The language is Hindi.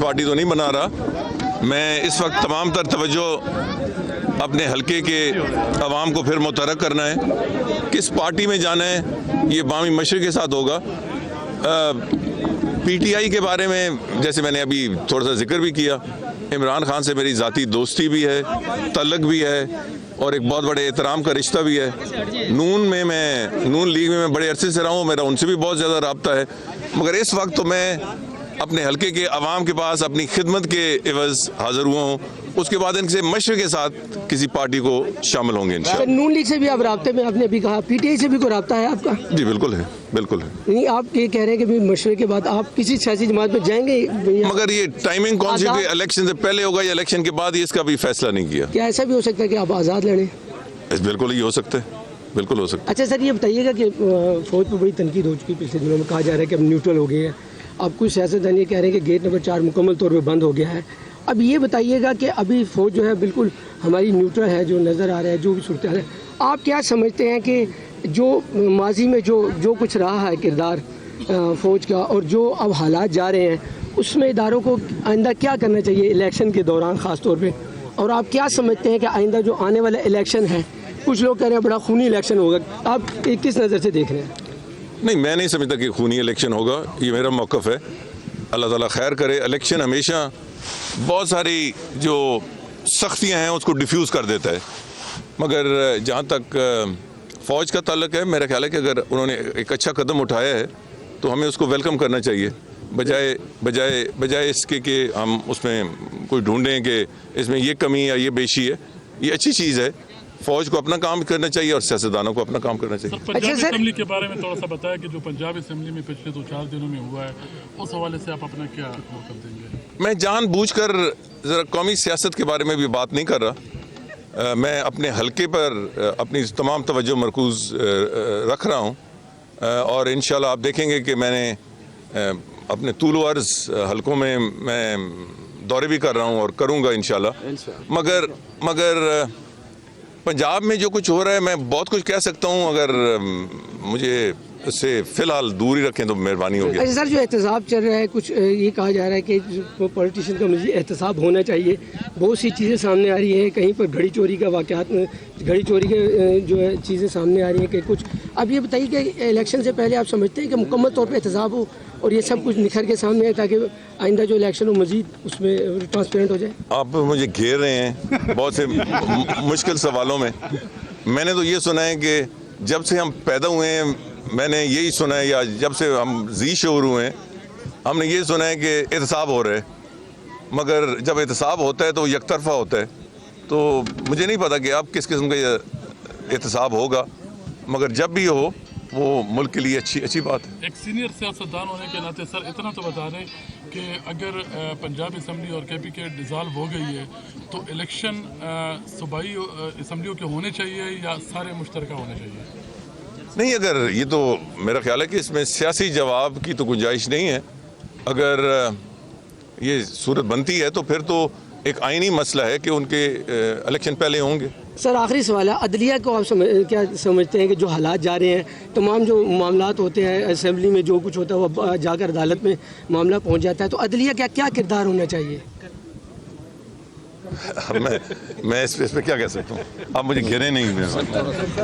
पार्टी तो नहीं बना रहा। मैं इस वक्त तमाम तर तवज्जो अपने हलके के अवाम को फिर मुतहर्रिक करना है, किस पार्टी में जाना है ये बामी मशरिक के साथ होगा। पीटीआई के बारे में जैसे मैंने अभी थोड़ा सा जिक्र भी किया, इमरान खान से मेरी ज़ाती दोस्ती भी है, तल्लक भी है और एक बहुत बड़े एहतराम का रिश्ता भी है। नून लीग में मैं बड़े अरसे से रहा हूँ, मेरा उनसे भी बहुत ज़्यादा रब्ता है। मगर इस वक्त तो मैं अपने हलके के अवाम के पास अपनी खिदमत के एवज़ हाज़िर हुआ हूँ। उसके बाद इनसे मशरे के साथ किसी पार्टी को शामिल होंगे इंशाअल्लाह। नून लीग से भी आप राब्ते में, आपने अभी कहा पीटीआई से भी कोई राब्ता है आपका? जी बिल्कुल है, बिल्कुल है। नहीं, आप ये कह रहे हैं कि मशरे के बाद आप किसी सियासी जमात में जाएंगे? मगर ये टाइमिंग कौन सी, इलेक्शन से पहले होगा या इलेक्शन के बाद, ये इसका भी फैसला नहीं किया। क्या ऐसा भी हो सकता है कि आप आज़ाद लड़ें? बिल्कुल ही हो सकता है, बिल्कुल हो सकता है। अच्छा सर, ये बताइएगा कि फौज पर बड़ी तनकीद हो चुकी है पिछले दिनों में, कहा जा रहा है कि अब न्यूट्रल हो गए हैं। अब कुछ सियासतदान ये कह रहे हैं कि गेट नंबर 4 मुकम्मल तौर पर बंद हो गया है। अब ये बताइएगा कि अभी फ़ौज जो है बिल्कुल हमारी न्यूट्रल है, जो नज़र आ रहा है, जो भी सूरत है, आप क्या समझते हैं कि जो माजी में जो कुछ रहा है किरदार फ़ौज का और जो अब हालात जा रहे हैं, उसमें इदारों को आइंदा क्या करना चाहिए इलेक्शन के दौरान ख़ास तौर पे? और आप क्या समझते हैं कि आइंदा जो आने वाला इलेक्शन है, कुछ लोग कह रहे हैं बड़ा खूनी इलेक्शन होगा, आप किस नज़र से देख रहे हैं? नहीं, मैं नहीं समझता कि खूनी इलेक्शन होगा, ये मेरा मौक़िफ़ है। अल्लाह ताला खैर करे। इलेक्शन हमेशा बहुत सारी जो सख्तियाँ हैं उसको डिफ्यूज़ कर देता है। मगर जहाँ तक फ़ौज का ताल्लुक है, मेरा ख्याल है कि अगर उन्होंने एक अच्छा कदम उठाया है तो हमें उसको वेलकम करना चाहिए, बजाय इसके कि हम उसमें कोई ढूंढें कि इसमें ये कमी या ये बेशी है। ये अच्छी चीज़ है, फ़ौज को अपना काम करना चाहिए और सियासतदानों को अपना काम करना चाहिए। पंजाब असेंबली के बारे में थोड़ा सा बताया कि जो पंजाब असेंबली में पिछले 2-4 दिनों में हुआ है, उस हवाले से आप अपना क्या मौक़िफ़ देंगे? मैं जानबूझकर ज़रा कौमी सियासत के बारे में भी बात नहीं कर रहा। मैं अपने हलके पर अपनी तमाम तवज्जो मरकूज़ रख रहा हूँ और इंशाल्लाह आप देखेंगे कि मैंने अपने तूल अर्ज़ हलकों में मैं दौरे भी कर रहा हूँ और करूँगा इंशाल्लाह। मगर पंजाब में जो कुछ हो रहा है, मैं बहुत कुछ कह सकता हूँ, अगर मुझे इससे फ़िलहाल दूर ही रखें तो मेहरबानी होगी। अच्छा सर, जो एहतसाब चल रहा है, कुछ ये कहा जा रहा है कि पॉलिटिशियन का मज़ीद एहतसाब होना चाहिए। बहुत सी चीज़ें सामने आ रही हैं, कहीं पर घड़ी चोरी का वाक़यात, घड़ी चोरी के जो है चीज़ें सामने आ रही हैं कि कुछ। अब ये बताइए कि इलेक्शन से पहले आप समझते हैं कि मुकम्मल तौर पर एहतसाब हो और ये सब कुछ निखर के सामने आए ताकि आइंदा जो इलेक्शन हो मज़ीद उसमें ट्रांसपेरेंट हो जाए? आप मुझे घेर रहे हैं बहुत से मुश्किल सवालों में। मैंने तो ये सुना है कि जब से हम पैदा हुए हैं मैंने यही सुना है, या जब से हम जी शऊर हुए हैं हमने ये सुना है कि एहतसाब हो रहा है। मगर जब एहतसाब होता है तो एक तरफा होता है, तो मुझे नहीं पता कि अब किस किस्म का एहतसाब होगा, मगर जब भी हो वो मुल्क के लिए अच्छी बात है। एक सीनियर सियासतदान होने के नाते सर इतना तो बता दें कि अगर पंजाब असम्बली और केपी के डिज़ाल्व हो गई है तो इलेक्शन सूबाई असम्बलियों के होने चाहिए या सारे मुश्तरका होने चाहिए? नहीं, अगर ये तो मेरा ख्याल है कि इसमें सियासी जवाब की तो गुंजाइश नहीं है। अगर ये सूरत बनती है तो फिर तो एक आईनी मसला है कि उनके इलेक्शन पहले होंगे। सर आखिरी सवाल है, अदलिया को आप क्या समझते हैं कि जो हालात जा रहे हैं, तमाम जो मामलात होते हैं असेंबली में, जो कुछ होता है वो जाकर अदालत में मामला पहुंच जाता है, तो अदलिया का क्या किरदार होना चाहिए? मैं इस पे क्या कह सकता हूँ, आप मुझे घेरे नहीं।